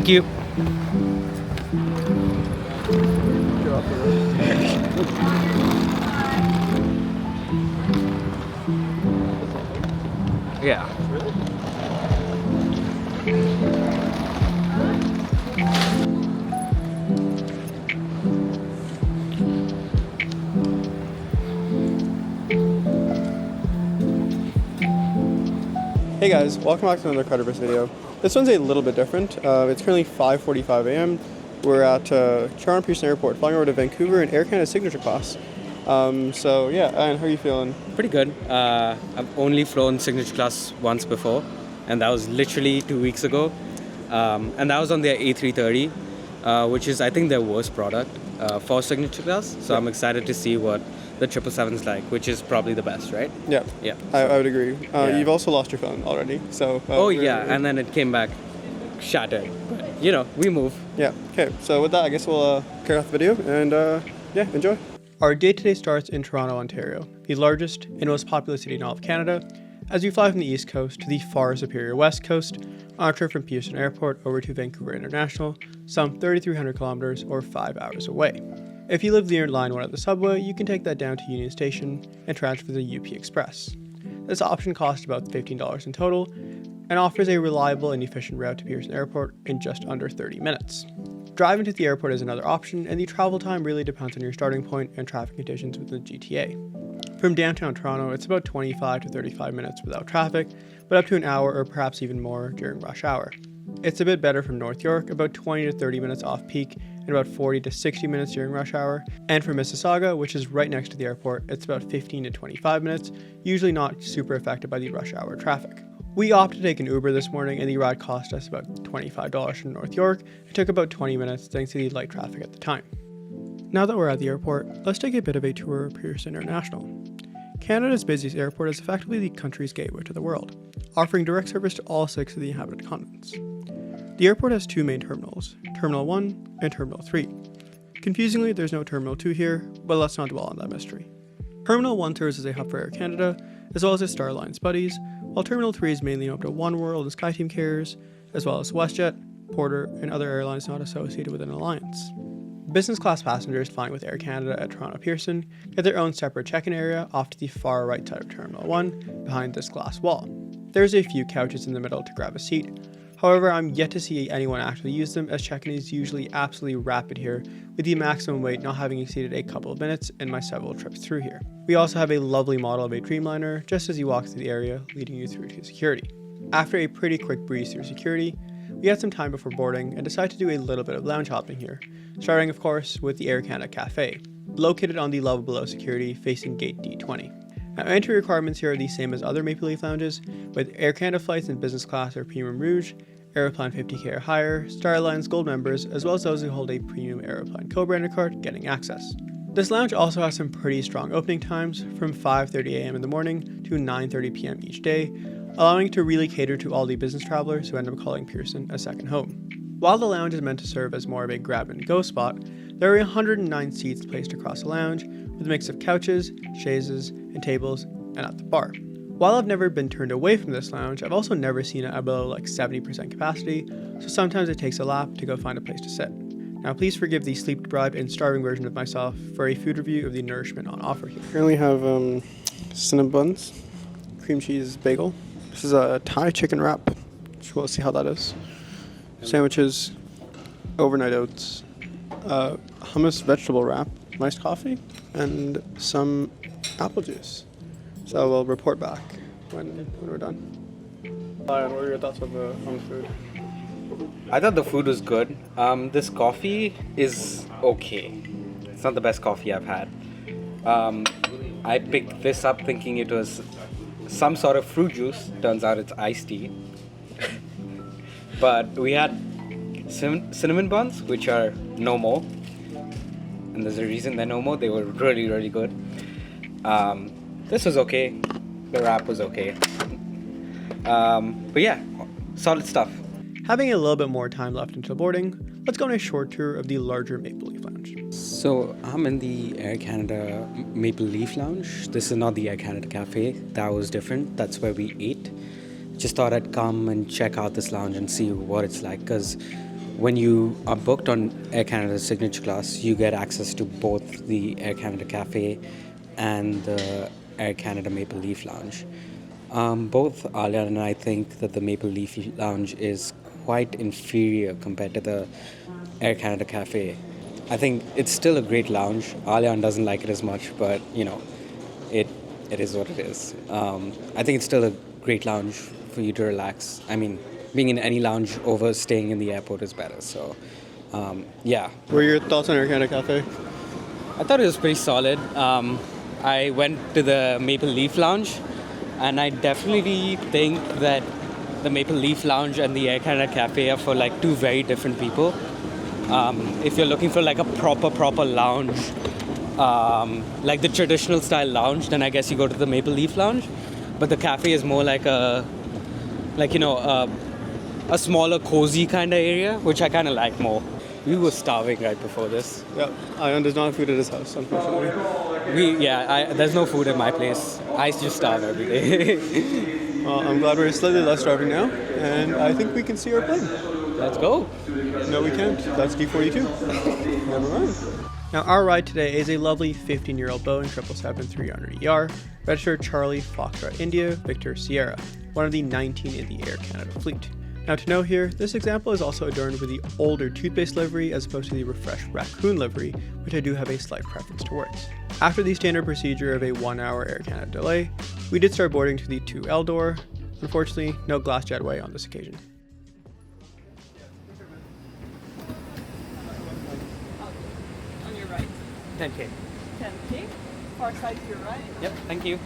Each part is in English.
Thank you. Yeah. Hey guys, welcome back to another CreditVerse video. This one's a little bit different. It's currently 5:45 a.m. We're at Pearson Airport, flying over to Vancouver in Air Canada's signature class. So yeah, and how are you feeling? Pretty good. I've only flown signature class once before, and that was literally 2 weeks ago. And that was on their A330, which is, I think, their worst product for signature class. So I'm excited to see what the 777's like, which is probably the best, right? Yeah. Yeah. I would agree. Yeah. You've also lost your phone already, so... And then it came back shattered. But, we move. Yeah, okay. So with that, I guess we'll carry off the video, and yeah, enjoy. Our day today starts in Toronto, Ontario, the largest and most populous city in all of Canada, as we fly from the east coast to the far superior west coast on a trip from Pearson Airport over to Vancouver International, some 3,300 kilometers or 5 hours away. If you live near Line 1 of the subway, you can take that down to Union Station and transfer to the UP Express. This option costs about $15 in total and offers a reliable and efficient route to Pearson Airport in just under 30 minutes. Driving to the airport is another option, and the travel time really depends on your starting point and traffic conditions within the GTA. From downtown Toronto, it's about 25 to 35 minutes without traffic, but up to an hour or perhaps even more during rush hour. It's a bit better from North York, about 20 to 30 minutes off peak, and about 40 to 60 minutes during rush hour. And from Mississauga, which is right next to the airport, it's about 15 to 25 minutes, usually not super affected by the rush hour traffic. We opted to take an Uber this morning, and the ride cost us about $25 from North York. It took about 20 minutes thanks to the light traffic at the time. Now that we're at the airport, let's take a bit of a tour of Pearson International. Canada's busiest airport is effectively the country's gateway to the world, offering direct service to all 6 of the inhabited continents. The airport has 2 main terminals, Terminal 1 and Terminal 3. Confusingly, there's no Terminal 2 here, but let's not dwell on that mystery. Terminal 1 serves as a hub for Air Canada, as well as its Star Alliance buddies, while Terminal 3 is mainly home to Oneworld and SkyTeam carriers, as well as WestJet, Porter, and other airlines not associated with an alliance. Business class passengers flying with Air Canada at Toronto Pearson get their own separate check-in area off to the far right side of Terminal 1, behind this glass wall. There's a few couches in the middle to grab a seat. However, I'm yet to see anyone actually use them, as check-in is usually absolutely rapid here, with the maximum wait not having exceeded a couple of minutes in my several trips through here. We also have a lovely model of a Dreamliner just as you walk through the area, leading you through to security. After a pretty quick breeze through security, we had some time before boarding and decided to do a little bit of lounge hopping here, starting of course with the Air Canada Cafe, located on the level below security facing gate D20. Now, entry requirements here are the same as other Maple Leaf lounges, with Air Canada flights in business class or Premium Rouge, Aeroplan 50K or higher, Star Alliance Gold members, as well as those who hold a premium Aeroplan co-branded card getting access. This lounge also has some pretty strong opening times, from 5:30 a.m. in the morning to 9:30 p.m. each day, allowing it to really cater to all the business travelers who end up calling Pearson a second home. While the lounge is meant to serve as more of a grab-and-go spot, there are 109 seats placed across the lounge, with a mix of couches, chaises, and tables, and at the bar. While I've never been turned away from this lounge, I've also never seen it at below like 70% capacity, so sometimes it takes a lap to go find a place to sit. Now please forgive the sleep-deprived and starving version of myself for a food review of the nourishment on offer here. Currently have cinnamon buns, cream cheese bagel. This is a Thai chicken wrap, so we'll see how that is. Sandwiches, overnight oats, hummus vegetable wrap, iced coffee, and some apple juice. So we'll report back when we're done. Ryan, what are your thoughts on the food? I thought the food was good. This coffee is okay. It's not the best coffee I've had. I picked this up thinking it was some sort of fruit juice. Turns out it's iced tea. But we had cinnamon buns, which are no more. And there's a reason they're no more. They were really, really good. This was okay. The wrap was okay. But yeah, solid stuff. Having a little bit more time left until boarding, let's go on a short tour of the larger Maple Leaf Lounge. So I'm in the Air Canada Maple Leaf Lounge. This is not the Air Canada Cafe. That was different. That's where we ate. Just thought I'd come and check out this lounge and see what it's like, because when you are booked on Air Canada's signature class, you get access to both the Air Canada Cafe and the Air Canada Maple Leaf Lounge. Both Alia and I think that the Maple Leaf Lounge is quite inferior compared to the Air Canada Cafe. I think it's still a great lounge. Alia doesn't like it as much, but it is what it is. I think it's still a great lounge for you to relax. I mean, being in any lounge over staying in the airport is better. So, yeah. What are your thoughts on Air Canada Cafe? I thought it was pretty solid. I went to the Maple Leaf Lounge, and I definitely think that the Maple Leaf Lounge and the Air Canada Cafe are for like two very different people. If you're looking for like a proper lounge, like the traditional style lounge, then I guess you go to the Maple Leaf Lounge. But the cafe is more like a smaller, cozy kind of area, which I kind of like more. We were starving right before this. Yeah, Ion does not have food at his house, unfortunately. There's no food at my place. I just starve every day. Well, I'm glad we're slightly less starving now, and I think we can see our plane. Let's go. No, we can't. That's D42. Never mind. Now, our ride today is a lovely 15-year-old Boeing 777-300ER, registered Charlie Foxtrot India Victor Sierra, one of the 19 in the Air Canada fleet. Now, to note here, this example is also adorned with the older toothpaste livery as opposed to the refreshed raccoon livery, which I do have a slight preference towards. After the standard procedure of a 1-hour Air Canada delay, we did start boarding to the 2L door. Unfortunately, no glass jetway on this occasion. On your right. 10K. 10K. Far side to your right. Yep, thank you.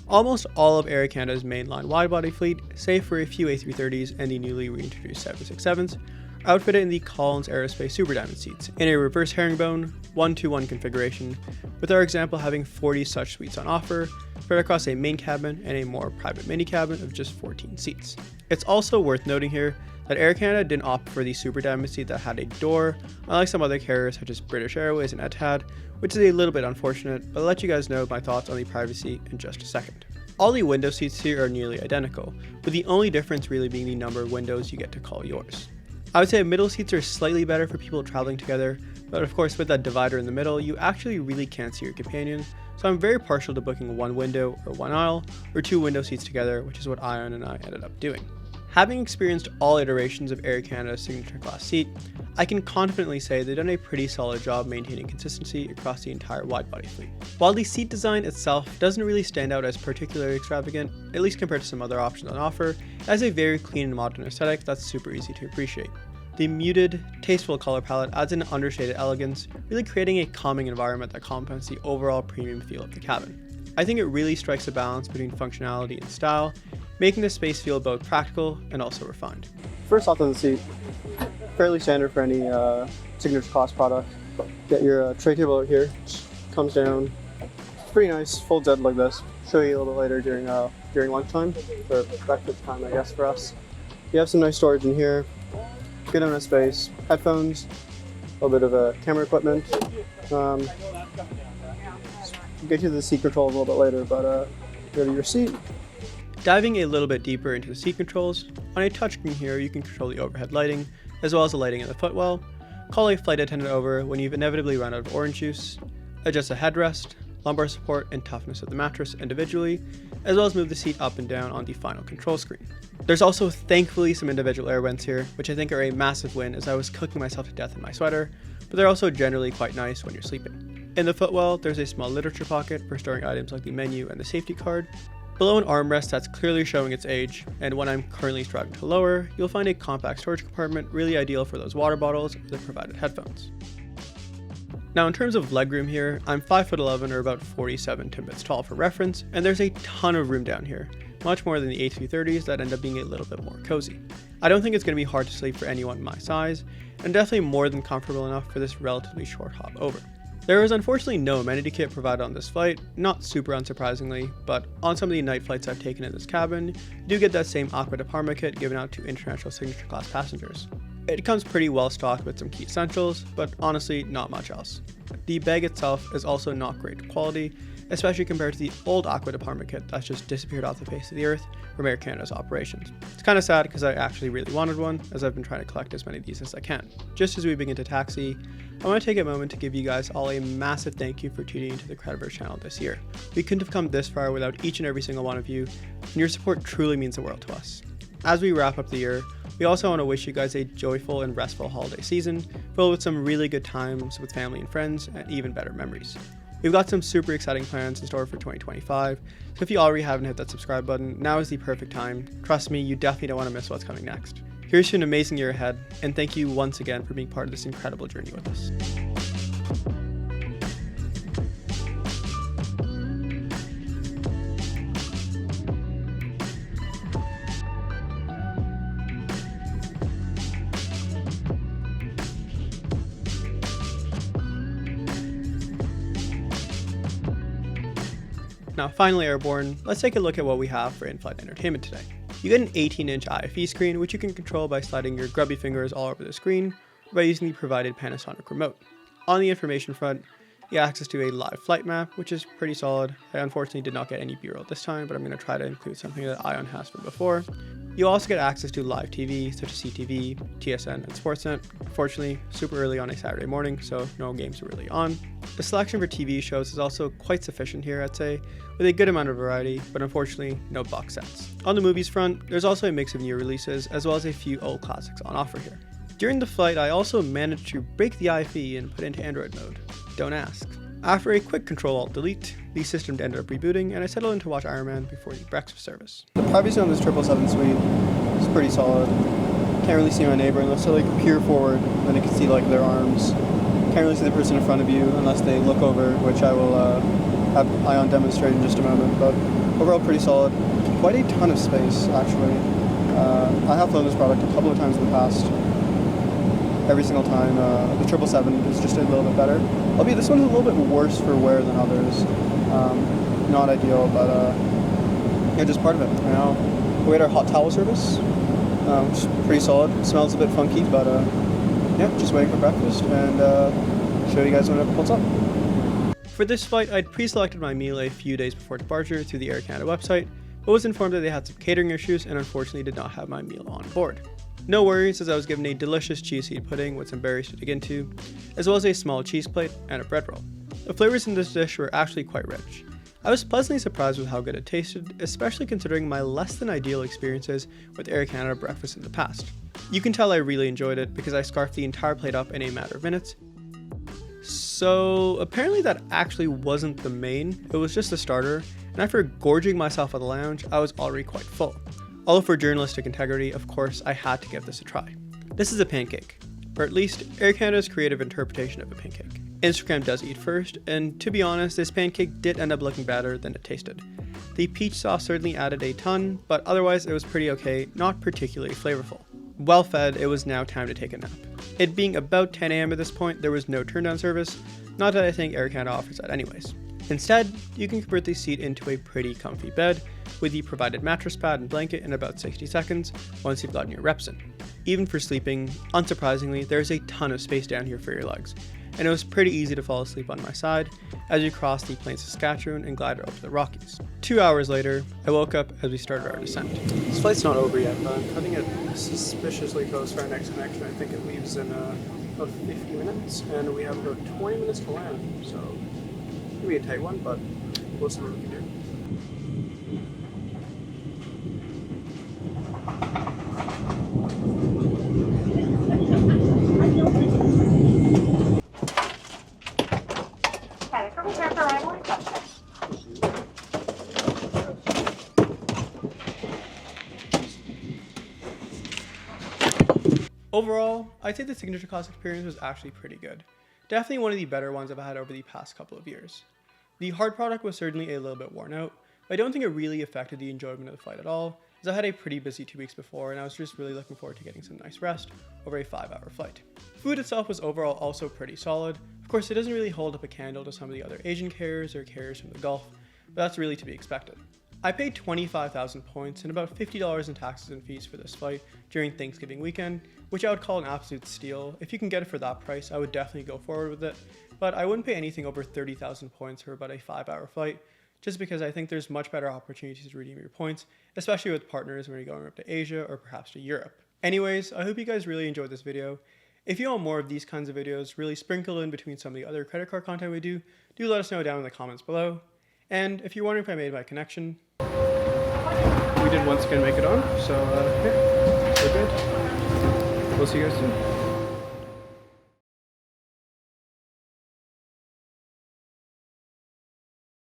Almost all of Air Canada's mainline wide-body fleet, save for a few A330s and the newly reintroduced 767s, are outfitted in the Collins Aerospace Super Diamond seats in a reverse herringbone 1-to-1 configuration, with our example having 40 such suites on offer, spread across a main cabin and a more private mini cabin of just 14 seats. It's also worth noting here that Air Canada didn't opt for the Super Diamond seat that had a door, unlike some other carriers such as British Airways and Etihad, which is a little bit unfortunate, but I'll let you guys know my thoughts on the privacy in just a second. All the window seats here are nearly identical, with the only difference really being the number of windows you get to call yours. I would say middle seats are slightly better for people traveling together, but of course with that divider in the middle, you actually really can't see your companion, so I'm very partial to booking one window or one aisle, or two window seats together, which is what Ion and I ended up doing. Having experienced all iterations of Air Canada's signature class seat, I can confidently say they've done a pretty solid job maintaining consistency across the entire wide-body fleet. While the seat design itself doesn't really stand out as particularly extravagant, at least compared to some other options on offer, it has a very clean and modern aesthetic that's super easy to appreciate. The muted, tasteful color palette adds an understated elegance, really creating a calming environment that complements the overall premium feel of the cabin. I think it really strikes a balance between functionality and style, making the space feel both practical and also refined. First off on the seat, fairly standard for any signature class product. Get your tray table out here, comes down, pretty nice, folds out like this. Show you a little bit later during lunchtime, or breakfast time I guess for us. You have some nice storage in here, good amount of space, headphones, a little bit of camera equipment. Get to the seat controls a little bit later, but go to your seat. Diving a little bit deeper into the seat controls, on a touchscreen here you can control the overhead lighting, as well as the lighting in the footwell, call a flight attendant over when you've inevitably run out of orange juice, adjust the headrest, lumbar support, and toughness of the mattress individually, as well as move the seat up and down on the final control screen. There's also thankfully some individual air vents here, which I think are a massive win as I was cooking myself to death in my sweater, but they're also generally quite nice when you're sleeping. In the footwell, there's a small literature pocket for storing items like the menu and the safety card. Below an armrest that's clearly showing its age, and one I'm currently striving to lower, you'll find a compact storage compartment really ideal for those water bottles or the provided headphones. Now in terms of legroom here, I'm 5'11" or about 47 timbits tall for reference, and there's a ton of room down here, much more than the A330s that end up being a little bit more cozy. I don't think it's going to be hard to sleep for anyone my size, and definitely more than comfortable enough for this relatively short hop over. There is unfortunately no amenity kit provided on this flight, not super unsurprisingly, but on some of the night flights I've taken in this cabin, you do get that same Aqua de Parma kit given out to international signature class passengers. It comes pretty well stocked with some key essentials, but honestly not much else. The bag itself is also not great quality, especially compared to the old Aqua Department kit that's just disappeared off the face of the earth from Air Canada's operations. It's kind of sad because I actually really wanted one, as I've been trying to collect as many of these as I can. Just as we begin to taxi, I want to take a moment to give you guys all a massive thank you for tuning into the CreditVerse channel this year. We couldn't have come this far without each and every single one of you, and your support truly means the world to us. As we wrap up the year, we also want to wish you guys a joyful and restful holiday season, filled with some really good times with family and friends, and even better memories. We've got some super exciting plans in store for 2025, so if you already haven't hit that subscribe button, now is the perfect time. Trust me, you definitely don't want to miss what's coming next. Here's to an amazing year ahead, and thank you once again for being part of this incredible journey with us. Now finally Airborne, let's take a look at what we have for in-flight entertainment today. You get an 18-inch IFE screen, which you can control by sliding your grubby fingers all over the screen, or by using the provided Panasonic remote. On the information front, you have access to a live flight map, which is pretty solid. I unfortunately did not get any B-roll this time, but I'm going to try to include something that Ion has from before. You also get access to live TV, such as CTV, TSN, and Sportsnet. Unfortunately, super early on a Saturday morning, so no games are really on. The selection for TV shows is also quite sufficient here, I'd say, with a good amount of variety, but unfortunately, no box sets. On the movies front, there's also a mix of new releases, as well as a few old classics on offer here. During the flight, I also managed to break the IFE and put it into Android mode. Don't ask. After a quick Control-Alt-Delete, the system ended up rebooting, and I settled in to watch Iron Man before the breakfast service. The privacy on this 777 suite is pretty solid. Can't really see my neighbor unless they peer forward, then you can see their arms. Can't really see the person in front of you unless they look over, which I will have Ion demonstrate in just a moment, but overall pretty solid. Quite a ton of space, actually. I have flown this product a couple of times in the past. Every single time, the 777 is just a little bit better. Albeit this one's a little bit worse for wear than others. Not ideal, but yeah, just part of it. Now, we had our hot towel service, which is pretty solid. It smells a bit funky, but yeah, just waiting for breakfast and show you guys what's up. For this flight, I'd pre-selected my meal a few days before departure through the Air Canada website, but was informed that they had some catering issues and unfortunately did not have my meal on board. No worries, as I was given a delicious cheese seed pudding with some berries to dig into, as well as a small cheese plate and a bread roll. The flavors in this dish were actually quite rich. I was pleasantly surprised with how good it tasted, especially considering my less than ideal experiences with Air Canada breakfast in the past. You can tell I really enjoyed it because I scarfed the entire plate up in a matter of minutes. So apparently that actually wasn't the main, it was just the starter, and after gorging myself at the lounge, I was already quite full. Although for journalistic integrity, of course, I had to give this a try. This is a pancake, or at least Air Canada's creative interpretation of a pancake. Instagram does eat first, and to be honest, this pancake did end up looking better than it tasted. The peach sauce certainly added a ton, but otherwise it was pretty okay, not particularly flavorful. Well fed, it was now time to take a nap. It being about 10 AM at this point, there was no turn-down service, not that I think Air Canada offers that anyways. Instead, you can convert the seat into a pretty comfy bed, with the provided mattress pad and blanket in about 60 seconds once you've gotten your reps in. Even for sleeping, unsurprisingly, there's a ton of space down here for your legs, and it was pretty easy to fall asleep on my side as you crossed the plains of Saskatchewan and glided over the Rockies. 2 hours later, I woke up as we started our descent. This flight's not over yet, but I'm cutting it suspiciously close for our next connection. I think it leaves in about 50 minutes, and we have about 20 minutes to land, so it'll be a tight one, but we'll see what we can do. Overall, I'd say the Signature Class experience was actually pretty good. Definitely one of the better ones I've had over the past couple of years. The hard product was certainly a little bit worn out, but I don't think it really affected the enjoyment of the flight at all, as I had a pretty busy 2 weeks before and I was just really looking forward to getting some nice rest over a 5-hour flight. Food itself was overall also pretty solid. Of course, it doesn't really hold up a candle to some of the other Asian carriers or carriers from the Gulf, but that's really to be expected. I paid 25,000 points and about $50 in taxes and fees for this flight during Thanksgiving weekend, which I would call an absolute steal. If you can get it for that price, I would definitely go forward with it, but I wouldn't pay anything over 30,000 points for about a 5-hour flight, just because I think there's much better opportunities to redeem your points, especially with partners when you're going up to Asia or perhaps to Europe. Anyways, I hope you guys really enjoyed this video. If you want more of these kinds of videos really sprinkled in between some of the other credit card content we do let us know down in the comments below. And if you're wondering if I made my connection, we did once again make it on, so yeah, we're good. We'll see you guys soon.